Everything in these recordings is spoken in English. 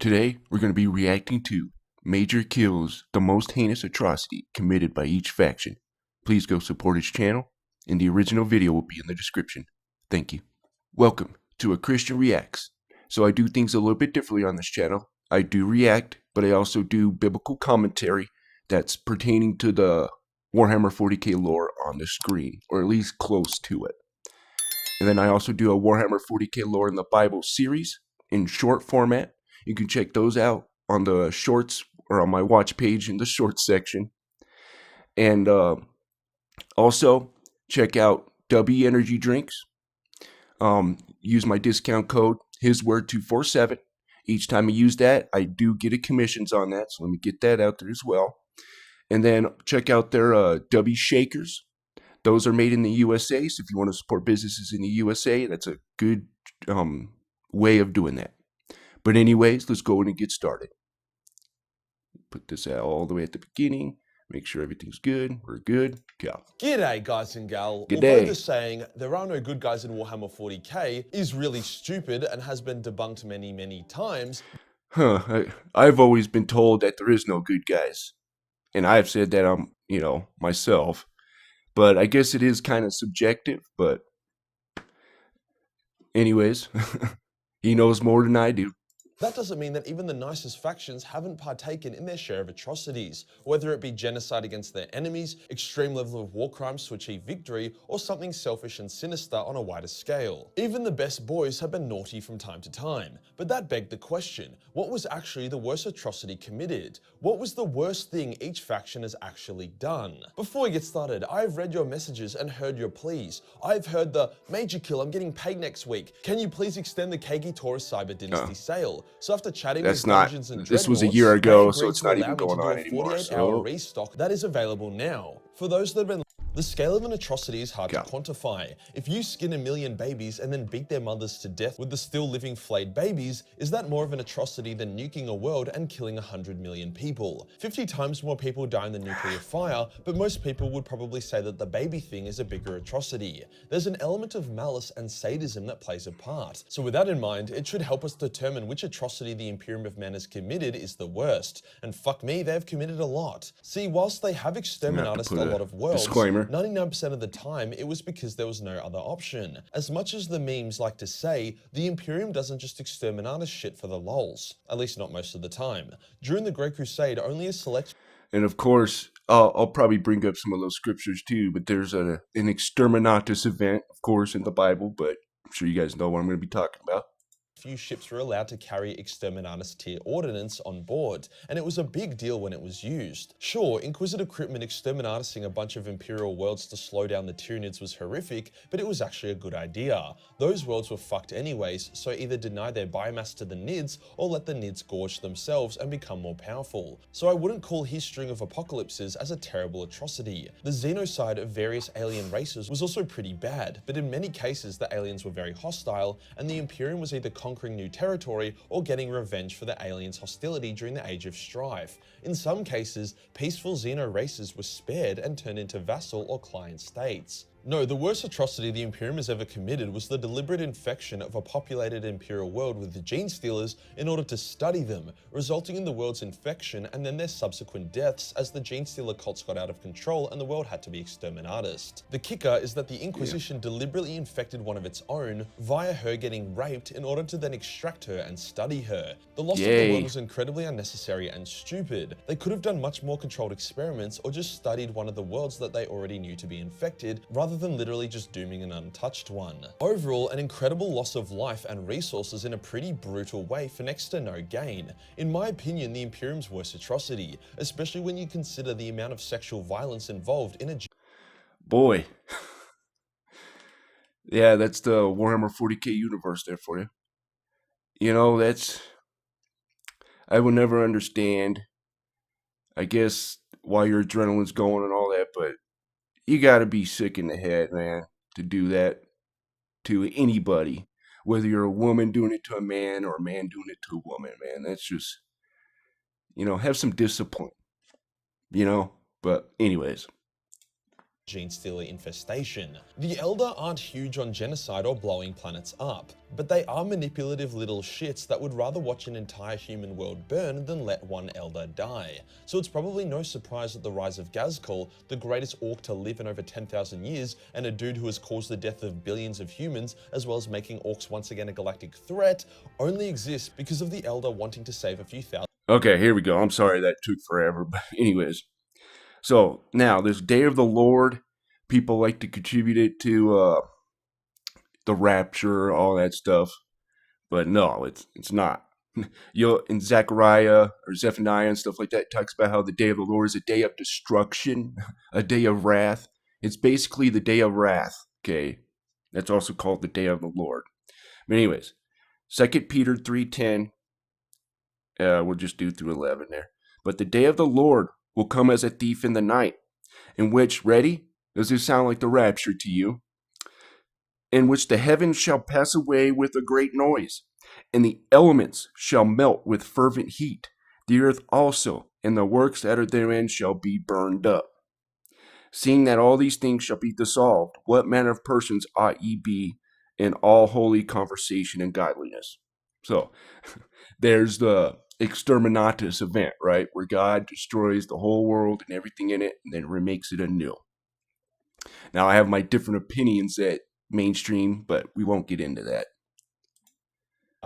Today, we're going to be reacting to Majorkill's the most heinous atrocity committed by each faction. Please go support his channel, and the original video will be in the description. Thank you. Welcome to A Christian Reacts. So I do things a little bit differently on this channel. I do react, but I also do biblical commentary that's pertaining to the Warhammer 40k lore on the screen, or at least close to it. And then I also do a Warhammer 40k lore in the Bible series in short format. You can check those out on the shorts or on my watch page in the shorts section. And also check out W Energy Drinks. Use my discount code HisWord247. Each time I use that, I do get a commissions on that, so let me get that out there as well. And then check out their W Shakers. Those are made in the USA, so if you want to support businesses in the USA, that's a good way of doing that. But anyways, let's go in and get started. Put this out all the way at the beginning. Make sure everything's good. We're good. Go. G'day guys and gal. G'day. Although the saying, there are no good guys in Warhammer 40k, is really stupid and has been debunked many times. I've always been told that there is no good guys. And I've said that myself. But I guess it is kind of subjective, but anyways, he knows more than I do. That doesn't mean that even the nicest factions haven't partaken in their share of atrocities, whether it be genocide against their enemies, extreme level of war crimes to achieve victory, or something selfish and sinister on a wider scale. Even the best boys have been naughty from time to time, but that begged the question, what was actually the worst atrocity committed? What was the worst thing each faction has actually done? Before we get started, I've read your messages and heard your pleas. I've heard the, Majorkill, I'm getting paid next week. Can you please extend the KG Taurus Cyber Dynasty sale? So after chatting with Dungeons and this was a Dreadnoughts, year ago, so they it's agreed not to even allow me going on to do a anymore. 48-hour restock that is available now. For those that have been the scale of an atrocity is hard to quantify. If you skin 1 million babies and then beat their mothers to death with the still living flayed babies, is that more of an atrocity than nuking a world and killing 100 million people? 50 times more people die in the nuclear fire, but most people would probably say that the baby thing is a bigger atrocity. There's an element of malice and sadism that plays a part. So with that in mind, it should help us determine which atrocity the Imperium of Man has committed is the worst. And fuck me, they've committed a lot. See, whilst they have exterminated a lot of worlds, disclaimer. 99% of the time, it was because there was no other option. As much as the memes like to say, the Imperium doesn't just exterminate shit for the lols. At least not most of the time. During the Great Crusade, only a select... And of course, I'll probably bring up some of those scriptures too, but there's an exterminatus event, of course, in the Bible, but I'm sure you guys know what I'm going to be talking about. Few ships were allowed to carry exterminatus tier ordnance on board, and it was a big deal when it was used. Sure, Inquisitor Cryptman exterminatusing a bunch of Imperial worlds to slow down the Tyranids was horrific, but it was actually a good idea. Those worlds were fucked anyways, so either deny their biomass to the Nids, or let the Nids gorge themselves and become more powerful. So I wouldn't call his string of apocalypses as a terrible atrocity. The xenocide of various alien races was also pretty bad, but in many cases the aliens were very hostile, and the Imperium was either conquering new territory or getting revenge for the aliens' hostility during the Age of Strife. In some cases, peaceful xeno races were spared and turned into vassal or client states. No, the worst atrocity the Imperium has ever committed was the deliberate infection of a populated Imperial world with the gene stealers in order to study them, resulting in the world's infection and then their subsequent deaths as the gene stealer cults got out of control and the world had to be exterminatus. The kicker is that the Inquisition deliberately infected one of its own via her getting raped in order to then extract her and study her. The loss of the world was incredibly unnecessary and stupid. They could have done much more controlled experiments or just studied one of the worlds that they already knew to be infected, rather than literally just dooming an untouched one. Overall, an incredible loss of life and resources in a pretty brutal way for next to no gain. In my opinion, the Imperium's worst atrocity, especially when you consider the amount of sexual violence involved in a... Boy. Yeah, that's the Warhammer 40k universe there for you. You know, I will never understand, I guess, why your adrenaline's going and all that, but you gotta be sick in the head, man, to do that to anybody. Whether you're a woman doing it to a man or a man doing it to a woman, man. That's just, have some discipline, But anyways, gene stealer infestation. The Eldar aren't huge on genocide or blowing planets up, but they are manipulative little shits that would rather watch an entire human world burn than let one Eldar die. So it's probably no surprise that the rise of Ghazghkull, the greatest orc to live in over 10,000 years, and a dude who has caused the death of billions of humans, as well as making orcs once again a galactic threat, only exists because of the Eldar wanting to save a few thousand. Okay, here we go. I'm sorry that took forever, but anyways. So now this Day of the Lord, people like to contribute it to the rapture, all that stuff, but no, it's not. In Zechariah or Zephaniah and stuff like that, it talks about how the Day of the Lord is a day of destruction, a day of wrath. It's basically the day of wrath. Okay, that's also called the Day of the Lord. But anyways, 2 Peter 3:10. We'll just do through 11 there. But the day of the Lord will come as a thief in the night, in which, ready? Does this sound like the rapture to you? In which the heavens shall pass away with a great noise, and the elements shall melt with fervent heat. The earth also, and the works that are therein shall be burned up. Seeing that all these things shall be dissolved, what manner of persons ought ye be in all holy conversation and godliness? So, there's the exterminatus event, right? Where God destroys the whole world and everything in it and then remakes it anew. Now, I have my different opinions at mainstream, but we won't get into that.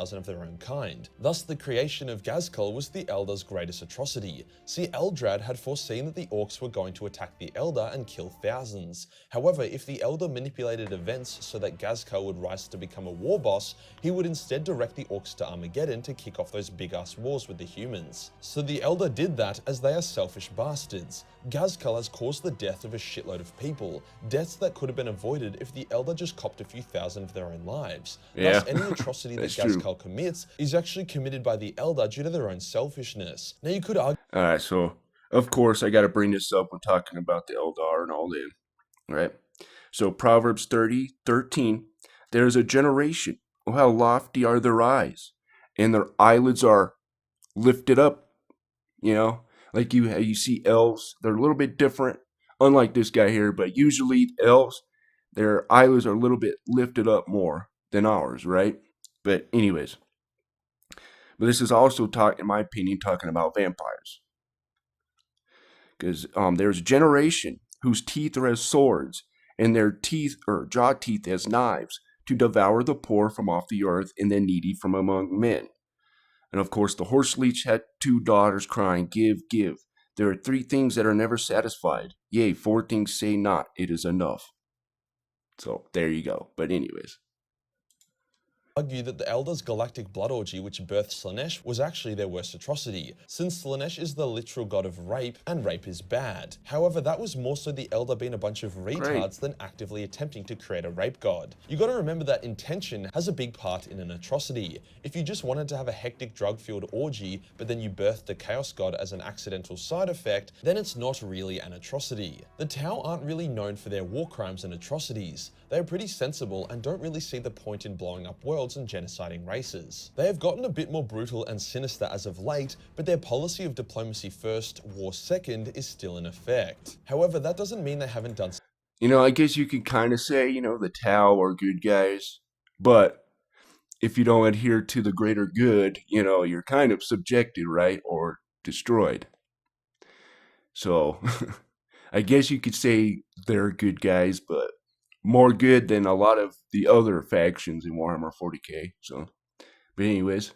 Of their own kind. Thus, the creation of Ghazghkull was the Eldar's greatest atrocity. See, Eldrad had foreseen that the orcs were going to attack the Eldar and kill thousands. However, if the Eldar manipulated events so that Ghazghkull would rise to become a war boss, he would instead direct the orcs to Armageddon to kick off those big-ass wars with the humans. So the Eldar did that as they are selfish bastards. Ghazghkull has caused the death of a shitload of people, deaths that could have been avoided if the Eldar just copped a few thousand of their own lives. Yeah. Thus, any atrocity that true. Ghazghkull commits is actually committed by the Eldar due to their own selfishness. Now you could argue Alright, so of course I gotta bring this up when talking about the Eldar and all them. Right? So Proverbs 30:13, there is a generation, oh how lofty are their eyes, and their eyelids are lifted up, you know? Like you see elves, they're a little bit different, unlike this guy here, but usually elves, their eyelids are a little bit lifted up more than ours, right? But anyways, but this is also in my opinion, talking about vampires. Because there's a generation whose teeth are as swords, and their teeth or jaw teeth as knives, to devour the poor from off the earth and the needy from among men. And of course, the horse leech had 2 daughters crying, give, give. There are 3 things that are never satisfied. Yea, 4 things say not, it is enough. So there you go. But anyways. that the Eldar's galactic blood orgy which birthed Slaanesh was actually their worst atrocity, since Slaanesh is the literal god of rape, and rape is bad. However, that was more so the Eldar being a bunch of retards than actively attempting to create a rape god. You gotta remember that intention has a big part in an atrocity. If you just wanted to have a hectic drug-fueled orgy, but then you birthed a chaos god as an accidental side effect, then it's not really an atrocity. The Tau aren't really known for their war crimes and atrocities. They are pretty sensible and don't really see the point in blowing up worlds and genociding races. They have gotten a bit more brutal and sinister as of late, but their policy of diplomacy first, war second is still in effect. However, that doesn't mean they haven't done. You know, I guess you could kind of say, the Tau are good guys, but if you don't adhere to the greater good, you're kind of subjected, right? Or destroyed. So, I guess you could say they're good guys, but more good than a lot of the other factions in Warhammer 40k. So, but anyways.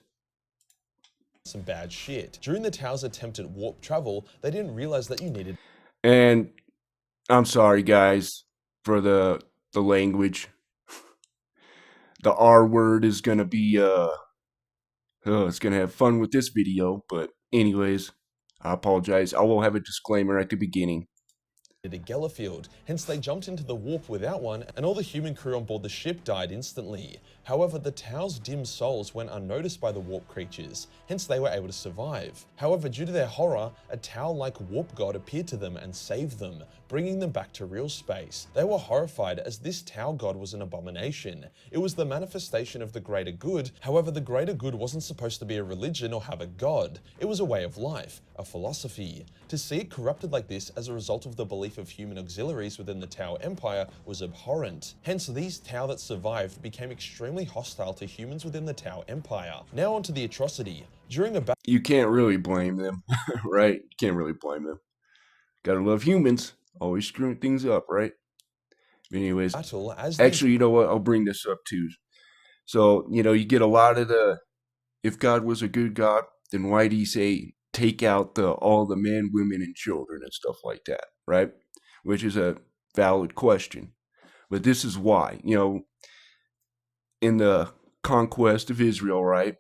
Some bad shit. During the Tau's attempt at warp travel, they didn't realize that you needed. And I'm sorry, guys, for the language. The R word is gonna be it's gonna have fun with this video. But anyways, I apologize. I will have a disclaimer at the beginning. A Gellerfield, hence they jumped into the warp without one, and all the human crew on board the ship died instantly. However, the Tau's dim souls went unnoticed by the warp creatures, hence they were able to survive. However, due to their horror, a Tau-like warp god appeared to them and saved them, bringing them back to real space. They were horrified as this Tau god was an abomination. It was the manifestation of the greater good, however the greater good wasn't supposed to be a religion or have a god. It was a way of life, a philosophy. To see it corrupted like this as a result of the belief belief of human auxiliaries within the Tau Empire was abhorrent. Hence, these Tau that survived became extremely hostile to humans within the Tau Empire. Now onto the Atrocity. During a You can't really blame them, right? You can't really blame them. Gotta love humans. Always screwing things up, right? Anyways, battle, as actually, you know what? I'll bring this up too. So, you get a lot of if God was a good God, then why do you say take out all the men, women, and children and stuff like that, right? Which is a valid question. But this is why, in the conquest of Israel, right?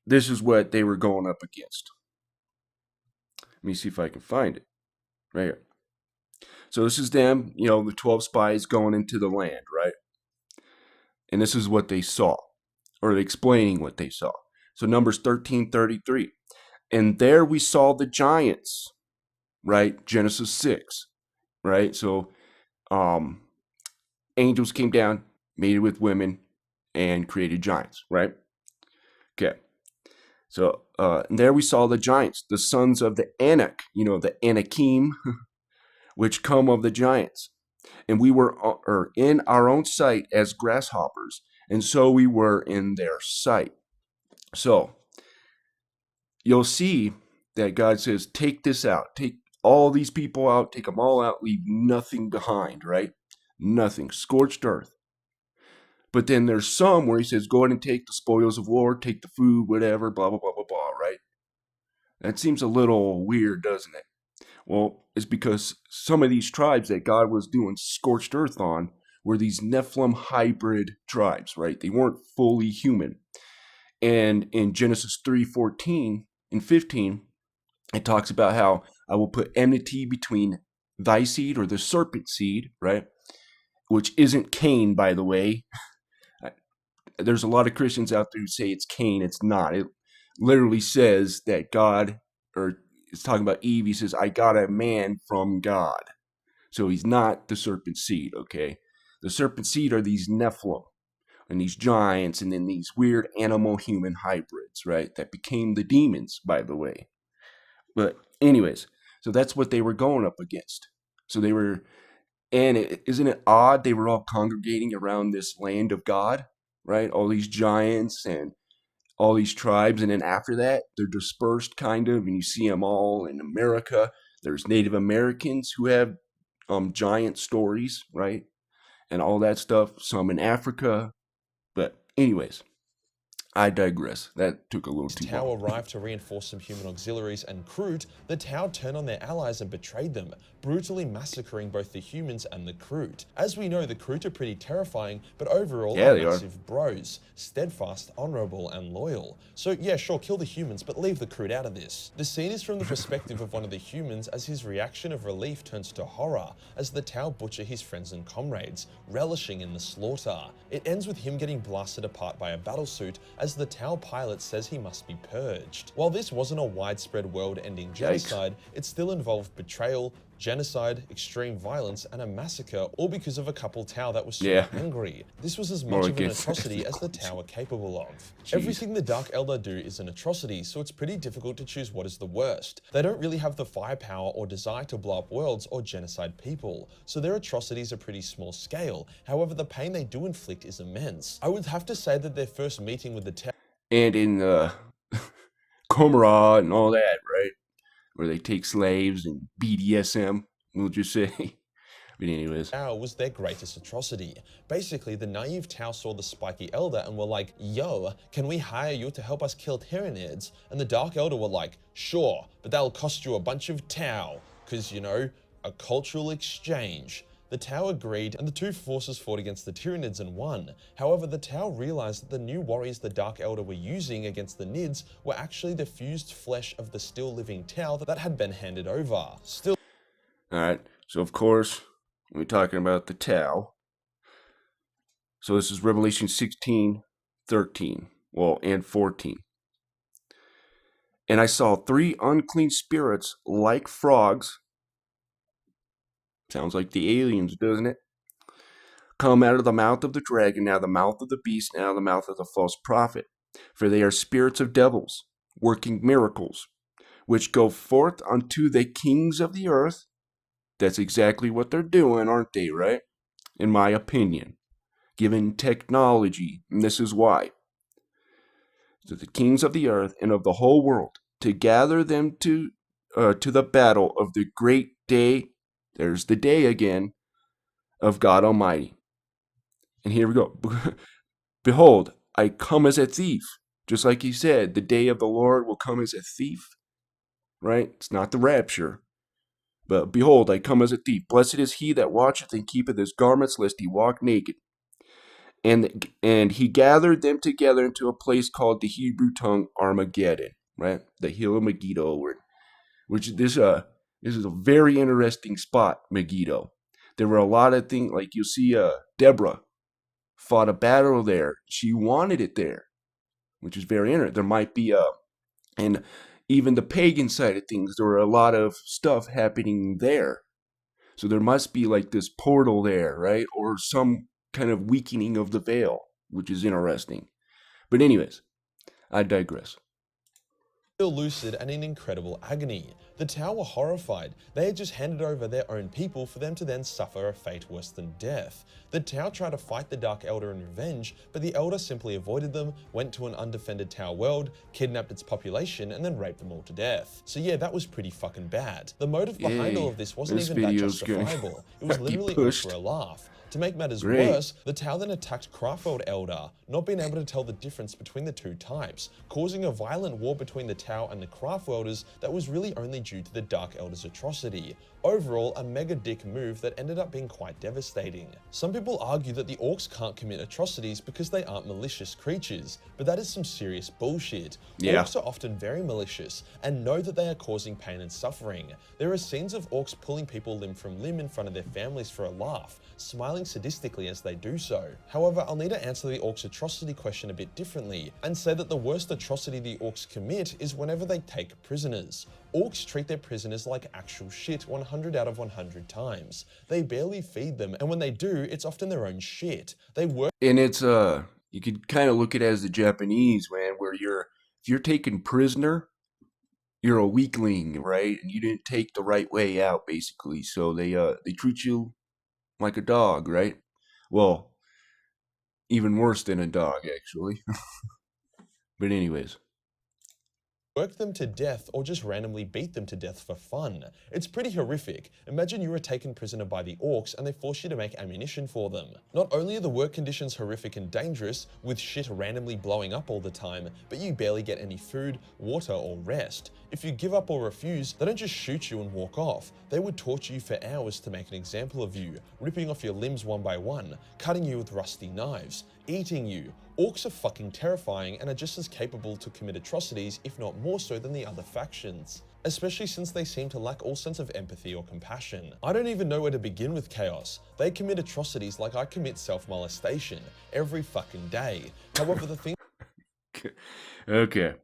This is what they were going up against. Let me see if I can find it. Right here. So this is them, the 12 spies going into the land, right? And this is what they saw, or explaining what they saw. So Numbers 13:33. And there we saw the giants, right? Genesis 6, right? So angels came down, mated with women, and created giants, right? Okay. So and there we saw the giants, the sons of the Anak, the Anakim, which come of the giants. And we were in our own sight as grasshoppers, and so we were in their sight. So you'll see that God says, take this out, take all these people out, take them all out, leave nothing behind, right? Nothing, scorched earth. But then there's some where he says, go ahead and take the spoils of war, take the food, whatever, blah, blah, blah, blah, blah, right? That seems a little weird, doesn't it? Well, it's because some of these tribes that God was doing scorched earth on were these Nephilim hybrid tribes, right? They weren't fully human. And in Genesis 3:14 and 15, it talks about how I will put enmity between thy seed, or the serpent seed, right? Which isn't Cain, by the way. There's a lot of Christians out there who say it's Cain. It's not. It literally says that God, or it's talking about Eve, he says, I got a man from God. So he's not the serpent seed, okay? The serpent seed are these Nephilim and these giants and then these weird animal-human hybrids, right? That became the demons, by the way. But anyways, so that's what they were going up against. So they were, and isn't it odd they were all congregating around this land of God, right? All these giants and all these tribes, and then after that, they're dispersed kind of, and you see them all in America. There's Native Americans who have giant stories, right? And all that stuff, some in Africa. But anyways, I digress. That took a little too Tau long. arrived to reinforce some human auxiliaries en route, the Tau turned on their allies and betrayed them, brutally massacring both the humans and the Kroot. As we know, the Kroot are pretty terrifying, but overall Yeah, are they are. massive bros, steadfast, honourable, and loyal. So yeah, sure, kill the humans, but leave the Kroot out of this. The scene is from the perspective of one of the humans, as his reaction of relief turns to horror, as the Tau butcher his friends and comrades, relishing in the slaughter. It ends with him getting blasted apart by a battlesuit, as the Tau pilot says he must be purged. While this wasn't a widespread world-ending genocide, it still involved betrayal, genocide, extreme violence, and a massacre, all because of a couple Tau that was so angry. This was as much of an atrocity as the Tau are capable of. Everything the Dark Eldar do is an atrocity, so it's pretty difficult to choose what is the worst. They don't really have the firepower or desire to blow up worlds or genocide people, so their atrocities are pretty small scale. However, the pain they do inflict is immense. I would have to say that their first meeting with the Tau And in Komara and all that, right? Where they take slaves and BDSM, we'll just say. But anyways. Tau was their greatest atrocity. Basically, the naive Tau saw the spiky Elder and were like, yo, can we hire you to help us kill Tyranids? And the Dark Elder were like, sure, but that'll cost you a bunch of Tau, because, a cultural exchange. The Tau agreed, and the two forces fought against the Tyranids and won. However, the Tau realized that the new warriors the Dark Elder were using against the Nids were actually the fused flesh of the still living Tau that had been handed over. Alright, so of course, we're talking about the Tau. So this is Revelation 16:13, and 14. And I saw 3 unclean spirits like frogs. Sounds like the aliens, doesn't it? Come out of the mouth of the dragon, out of the mouth of the beast, and out of the mouth of the false prophet. For they are spirits of devils, working miracles, which go forth unto the kings of the earth, That's exactly what they're doing, aren't they, right? In my opinion. Given technology, and this is why. To the kings of the earth and of the whole world, to gather them to the battle of the great day, there's the day again, of God Almighty. And here we go. Behold, I come as a thief. Just like he said, the day of the Lord will come as a thief, right? It's not the rapture. But behold, I come as a thief. Blessed is he that watcheth and keepeth his garments, lest he walk naked. And he gathered them together into a place called the Hebrew tongue Armageddon, right? The hill of Megiddo, which this is a very interesting spot, Megiddo. There were a lot of things, like you see Deborah fought a battle there. She wanted it there, which is very interesting. There might be and even the pagan side of things, there were a lot of stuff happening there. So there must be like this portal there, right? Or some kind of weakening of the veil, which is interesting. But anyways, I digress. Still lucid and in incredible agony. The Tau were horrified. They had just handed over their own people for them to then suffer a fate worse than death. The Tau tried to fight the Dark Eldar in revenge, but the Eldar simply avoided them, went to an undefended Tau world, kidnapped its population, and then raped them all to death. So yeah, that was pretty fucking bad. The motive behind all of this wasn't even that justifiable. It was literally all for a laugh. To make matters worse, the Tau then attacked Craftworld Eldar, not being able to tell the difference between the two types, causing a violent war between the Tau and the Craftworlders that was really only due to the Dark Eldar's atrocity. Overall, a mega dick move that ended up being quite devastating. Some people argue that the orcs can't commit atrocities because they aren't malicious creatures, but that is some serious bullshit. Yeah. Orcs are often very malicious and know that they are causing pain and suffering. There are scenes of orcs pulling people limb from limb in front of their families for a laugh, smiling sadistically as they do so. However, I'll need to answer the orcs' atrocity question a bit differently, and say that the worst atrocity the orcs commit is whenever they take prisoners. Orcs treat their prisoners like actual shit 100 out of 100 times. They barely feed them, and when they do, it's often their own shit. They work. And it's you could kind of look at it as the Japanese, man, where if you're taken prisoner, you're a weakling, right? And you didn't take the right way out, basically. So they treat you like a dog, right? Well, even worse than a dog, actually. But anyways. Work them to death or just randomly beat them to death for fun. It's pretty horrific. Imagine you were taken prisoner by the orcs and they force you to make ammunition for them. Not only are the work conditions horrific and dangerous, with shit randomly blowing up all the time, but you barely get any food, water, or rest. If you give up or refuse, they don't just shoot you and walk off. They would torture you for hours to make an example of you, ripping off your limbs one by one, cutting you with rusty knives, eating you. Orcs are fucking terrifying and are just as capable to commit atrocities, if not more so than the other factions. Especially since they seem to lack all sense of empathy or compassion. I don't even know where to begin with Chaos. They commit atrocities like I commit self-molestation every fucking day. However, the thing... Okay.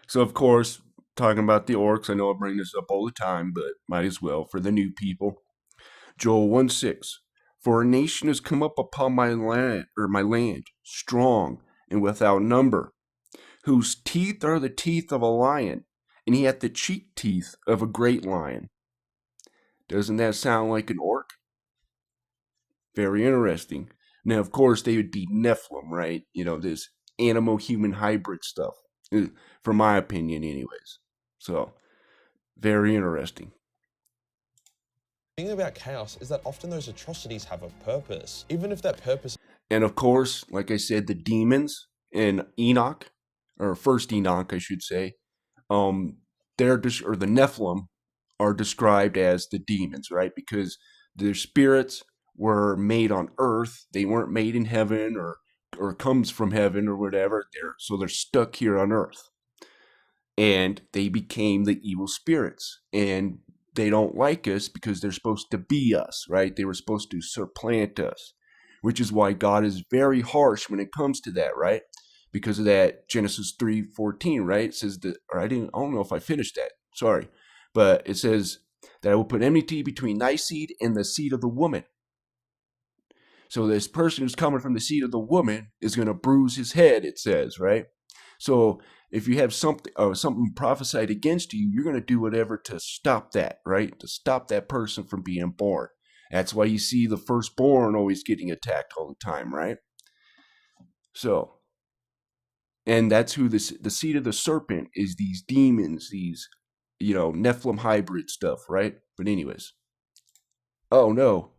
So, of course, talking about the orcs, I know I bring this up all the time, but might as well for the new people. Joel 1:6. For a nation has come up upon my land, strong and without number, whose teeth are the teeth of a lion, and he hath the cheek teeth of a great lion. Doesn't that sound like an orc? Very interesting. Now, of course, they would be Nephilim, right? You know, this animal-human hybrid stuff, from my opinion, anyways. So, very interesting. The thing about Chaos is that often those atrocities have a purpose, even if that purpose... And of course, like I said, the demons in Enoch, or first Enoch, I should say, or the Nephilim are described as the demons, right? Because their spirits were made on earth. They weren't made in heaven or comes from heaven or whatever. So they're stuck here on earth. And they became the evil spirits. And they don't like us because they're supposed to be us, right? They were supposed to supplant us, which is why God is very harsh when it comes to that, right? Because of that Genesis 3:14, right? It says that, or I don't know if I finished that. Sorry. But it says that I will put enmity between thy seed and the seed of the woman. So this person who's coming from the seed of the woman is going to bruise his head, it says, right? So if you have something prophesied against you, you're going to do whatever to stop that, right? To stop that person from being born. That's why you see the firstborn always getting attacked all the time, right? So, and that's who the seed of the serpent is, these demons, these, Nephilim hybrid stuff, right? But anyways. Oh no.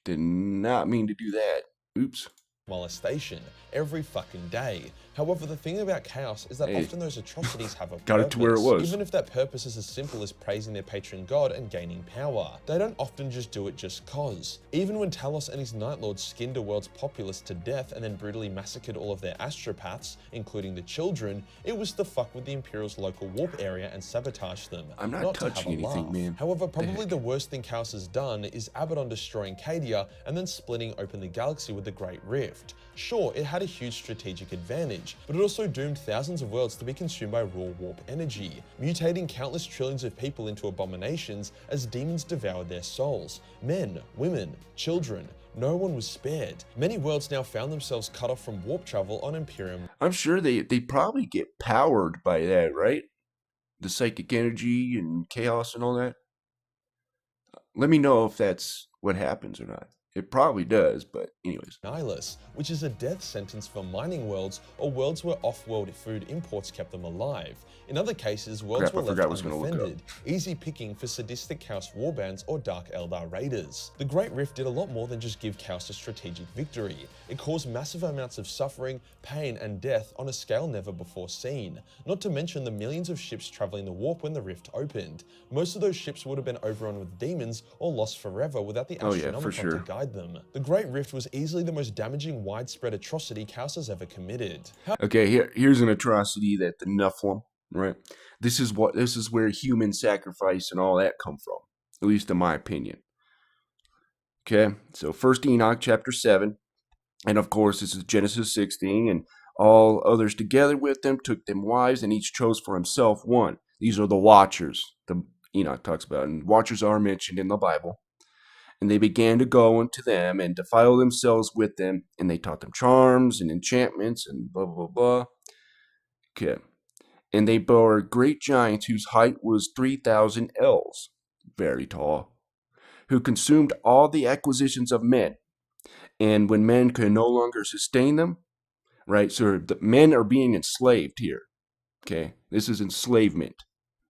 Did not mean to do that. Oops. Molestation every fucking day. However, the thing about chaos is that Hey, often those atrocities have a got it to where it was. even if that purpose is as simple as praising their patron god and gaining power. They don't often just do it just cause. Even when Talos and his Night Lords skinned a world's populace to death and then brutally massacred all of their astropaths, including the children, it was to fuck with the Imperial's local warp area and sabotage them. I'm not touching anything, man. However, probably the worst thing Chaos has done is Abaddon destroying Cadia and then splitting open the galaxy with the Great Rift. Sure, it had a huge strategic advantage, but it also doomed thousands of worlds to be consumed by raw warp energy, mutating countless trillions of people into abominations as demons devoured their souls. Men, women, children, no one was spared. Many worlds now found themselves cut off from warp travel on Imperium. I'm sure they probably get powered by that, right? The psychic energy and chaos and all that. Let me know if that's what happens or not. It probably does, but anyways. Nihilus, which is a death sentence for mining worlds or worlds where off-world food imports kept them alive. In other cases, worlds were left undefended, easy picking for sadistic Chaos warbands or Dark Eldar raiders. The Great Rift did a lot more than just give Chaos a strategic victory. It caused massive amounts of suffering, pain, and death on a scale never before seen, not to mention the millions of ships traveling the warp when the Rift opened. Most of those ships would have been overrun with demons or lost forever without the Astronomicon to guide them. The Great Rift was easily the most damaging widespread atrocity Chaos has ever committed. Okay, here's an atrocity that the Nephilim, right? This is where human sacrifice and all that come from, at least in my opinion. Okay, so First Enoch chapter 7, and of course this is Genesis 16, and all others together with them took them wives, and each chose for himself one. These are the Watchers. The Enoch talks about, and Watchers are mentioned in the Bible. And they began to go unto them and defile themselves with them, and they taught them charms and enchantments and blah, blah, blah. Okay. And they bore great giants whose height was 3,000 ells, very tall, who consumed all the acquisitions of men. And when men could no longer sustain them, right? So the men are being enslaved here. Okay. This is enslavement.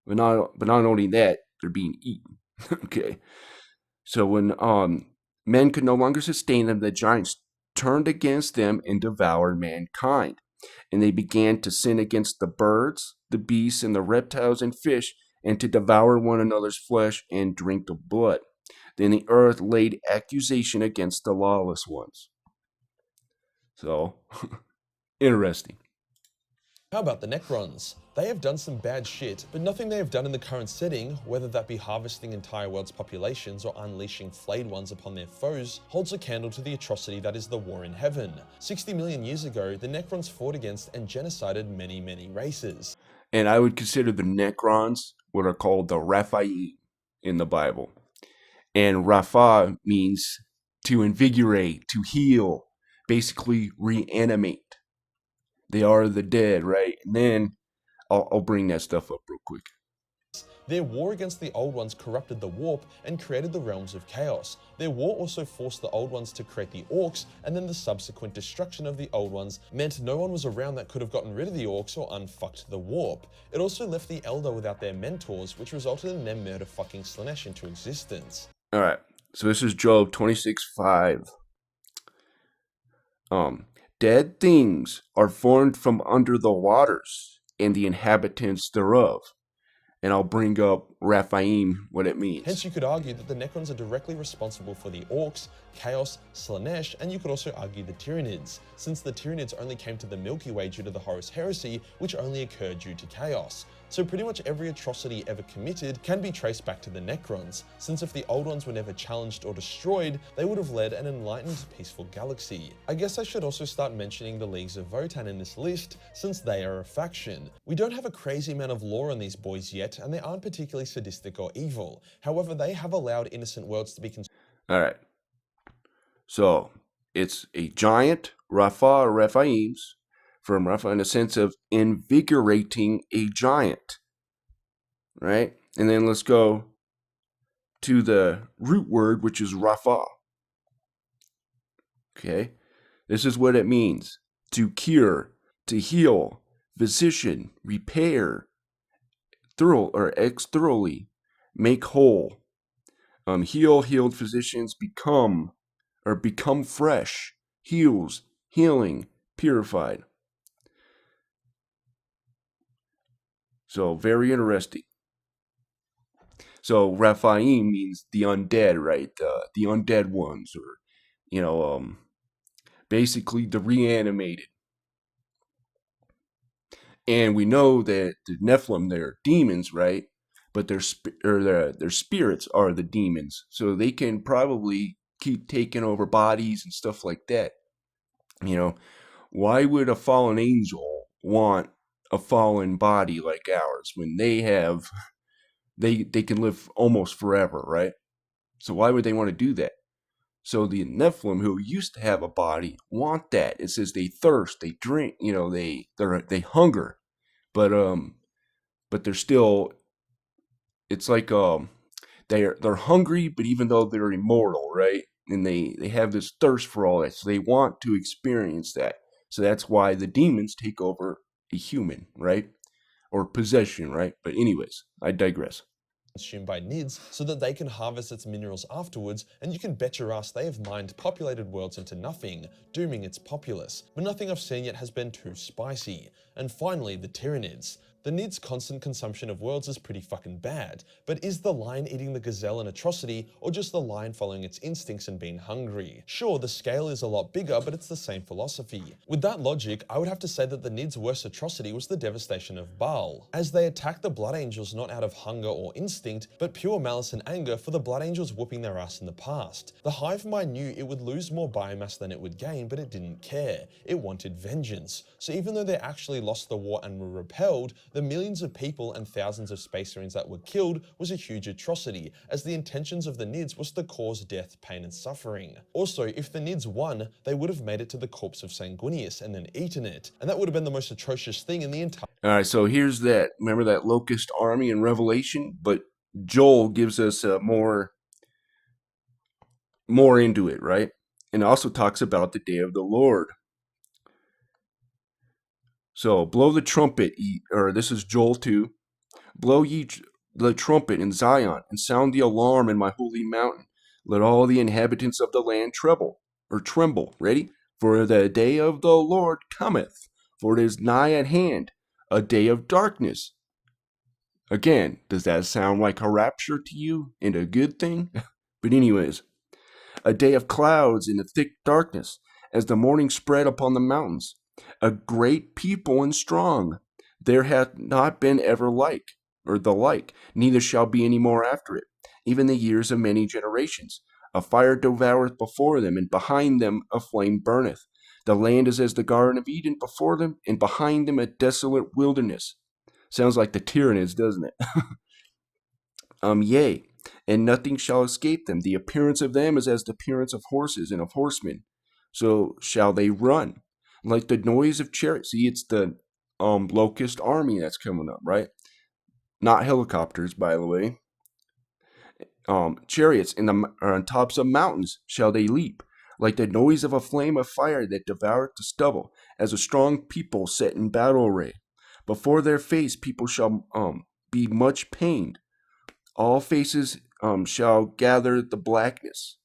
But not only that, they're being eaten. Okay. So when men could no longer sustain them, the giants turned against them and devoured mankind. And they began to sin against the birds, the beasts, and the reptiles and fish, and to devour one another's flesh and drink the blood. Then the earth laid accusation against the lawless ones. So, interesting. How about the Necrons? They have done some bad shit, but nothing they have done in the current setting, whether that be harvesting entire world's populations or unleashing flayed ones upon their foes, holds a candle to the atrocity that is the war in heaven. 60 million years ago, the Necrons fought against and genocided many, many races. And I would consider the Necrons what are called the Raphaim in the Bible. And Rapha means to invigorate, to heal, basically reanimate. They are the dead, right? And then I'll bring that stuff up real quick. Their war against the Old Ones corrupted the Warp and created the realms of chaos. Their war also forced the Old Ones to create the Orcs, and then the subsequent destruction of the Old Ones meant no one was around that could have gotten rid of the Orcs or unfucked the Warp. It also left the Eldar without their mentors, which resulted in them murder fucking Slanesh into existence. Alright, so this is Job 26:5. Dead things are formed from under the waters, and the inhabitants thereof. And I'll bring up Raphaim, what it means. Hence, you could argue that the Necrons are directly responsible for the Orcs, Chaos, Slanesh, and you could also argue the Tyranids, since the Tyranids only came to the Milky Way due to the Horus Heresy, which only occurred due to Chaos. So pretty much every atrocity ever committed can be traced back to the Necrons, since if the Old Ones were never challenged or destroyed, they would have led an enlightened, peaceful galaxy. I guess I should also start mentioning the Leagues of Votan in this list, since they are a faction. We don't have a crazy amount of lore on these boys yet, and they aren't particularly sadistic or evil. However, they have allowed innocent worlds to be consumed. Alright, so it's a giant, Raphaims, from Rafa in the sense of invigorating a giant, right? And then let's go to the root word, which is Rafa. Okay, this is what it means: to cure, to heal, physician, repair, thoroughly, make whole. Healed physicians become fresh, heals, healing, purified. So very interesting. So Raphaim means the undead, right? The undead ones, or basically the reanimated. And we know that the Nephilim, they're demons, right? But their spirits are the demons, so they can probably keep taking over bodies and stuff like that. Why would a fallen angel want a fallen body like ours when they can live almost forever, right? So why would they want to do that? So the Nephilim, who used to have a body, want that. It says they thirst, they drink, they hunger, but they're still. It's like they're hungry, but even though they're immortal, right? And they have this thirst for all that, so they want to experience that. So that's why the demons take over a human, right? Or possession, right? But anyways, I digress. Consumed by Nids so that they can harvest its minerals afterwards, and you can bet your ass they have mined populated worlds into nothing, dooming its populace. But nothing I've seen yet has been too spicy. And finally, the Tyranids. The Nids' constant consumption of worlds is pretty fucking bad, but is the lion eating the gazelle an atrocity, or just the lion following its instincts and being hungry? Sure, the scale is a lot bigger, but it's the same philosophy. With that logic, I would have to say that the Nids' worst atrocity was the devastation of Baal, as they attacked the Blood Angels not out of hunger or instinct, but pure malice and anger for the Blood Angels whooping their ass in the past. The Hive Mind knew it would lose more biomass than it would gain, but it didn't care. It wanted vengeance. So even though they actually lost the war and were repelled, the millions of people and thousands of Space Marines that were killed was a huge atrocity, as the intentions of the Nids was to cause death, pain, and suffering. Also, if the Nids won, they would have made it to the corpse of Sanguinius and then eaten it, and that would have been the most atrocious thing in the entire. Alright, so here's that. Remember that Locust army in Revelation? But Joel gives us more into it, right? And also talks about the day of the Lord. So blow the trumpet, or this is Joel 2. Blow ye the trumpet in Zion, and sound the alarm in my holy mountain. Let all the inhabitants of the land tremble. Ready? For the day of the Lord cometh, for it is nigh at hand, a day of darkness. Again, does that sound like a rapture to you and a good thing? But anyways, a day of clouds and a thick darkness, as the morning spread upon the mountains. A great people and strong. There hath not been ever like, or the like, neither shall be any more after it, even the years of many generations. A fire devoureth before them, and behind them a flame burneth. The land is as the Garden of Eden before them, and behind them a desolate wilderness. Sounds like the Tyranids, doesn't it? Yea, and nothing shall escape them. The appearance of them is as the appearance of horses and of horsemen. So shall they run, like the noise of chariots. See, it's the locust army that's coming up, right? Not helicopters, by the way. Chariots on tops of mountains shall they leap, like the noise of a flame of fire that devoureth the stubble, as a strong people set in battle array. Before their face people shall be much pained. All faces shall gather the blackness,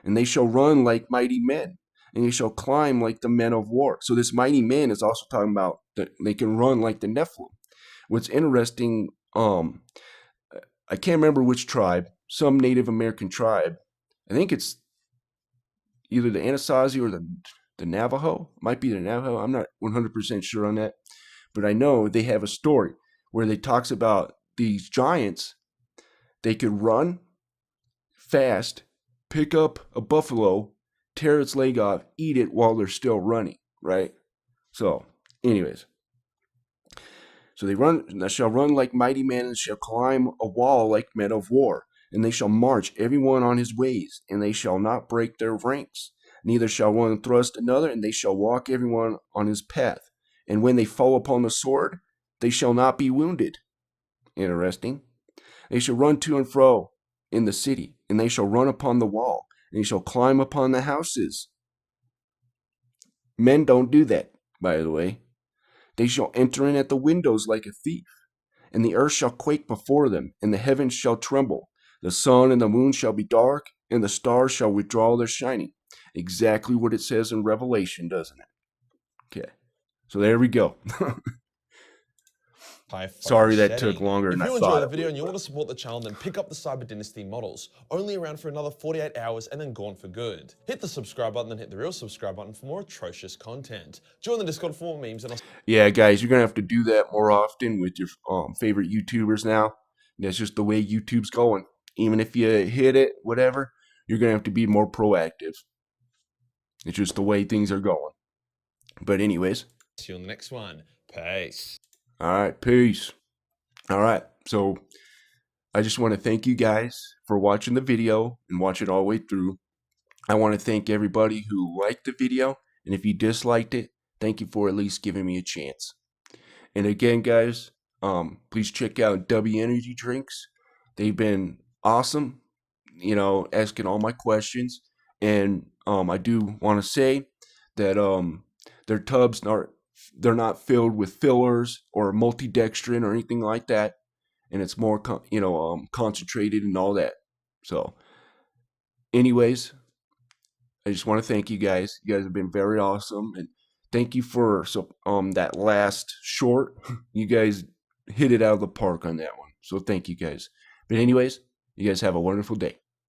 and they shall run like mighty men, and they shall climb like the men of war. So this mighty men is also talking about that they can run like the Nephilim. What's interesting, I can't remember which tribe, some Native American tribe. I think it's either the Anasazi or the Navajo. Might be the Navajo. I'm not 100% sure on that. But I know they have a story where they talks about these giants. They could run fast, pick up a buffalo, tear its leg off, eat it while they're still running, right? So, anyways. So they shall run like mighty men, and shall climb a wall like men of war. And they shall march every one on his ways, and they shall not break their ranks. Neither shall one thrust another, and they shall walk every one on his path. and when they fall upon the sword, they shall not be wounded. Interesting. They shall run to and fro in the city, and they shall run upon the wall, and they shall climb upon the houses. Men don't do that, by the way. They shall enter in at the windows like a thief, and the earth shall quake before them, and the heavens shall tremble. The sun and the moon shall be dark, and the stars shall withdraw their shining. Exactly what it says in Revelation, doesn't it? Okay. So there we go. Sorry that took longer than I thought. If you enjoyed the video and you want to support the channel, then pick up the Cyber Dynasty models. Only around for another 48 hours and then gone for good. Hit the subscribe button and hit the real subscribe button for more atrocious content. Join the Discord for more memes and yeah, guys, you're going to have to do that more often with your favorite YouTubers now. That's just the way YouTube's going. Even if you hit it, whatever, you're going to have to be more proactive. It's just the way things are going. But anyways. See you on the next one. Peace. All right, peace. All right, so I just want to thank you guys for watching the video and watch it all the way through. I want to thank everybody who liked the video, and if you disliked it, thank you for at least giving me a chance. And again, guys, please check out W Energy Drinks. They've been awesome, you know, asking all my questions. And I do want to say that their tubs they're not filled with fillers or multidextrin or anything like that, and it's more concentrated and all that. So anyways, I just want to thank you guys. You guys have been very awesome, and thank you for that last short. You guys hit it out of the park on that one, so thank you guys. But anyways, you guys have a wonderful day.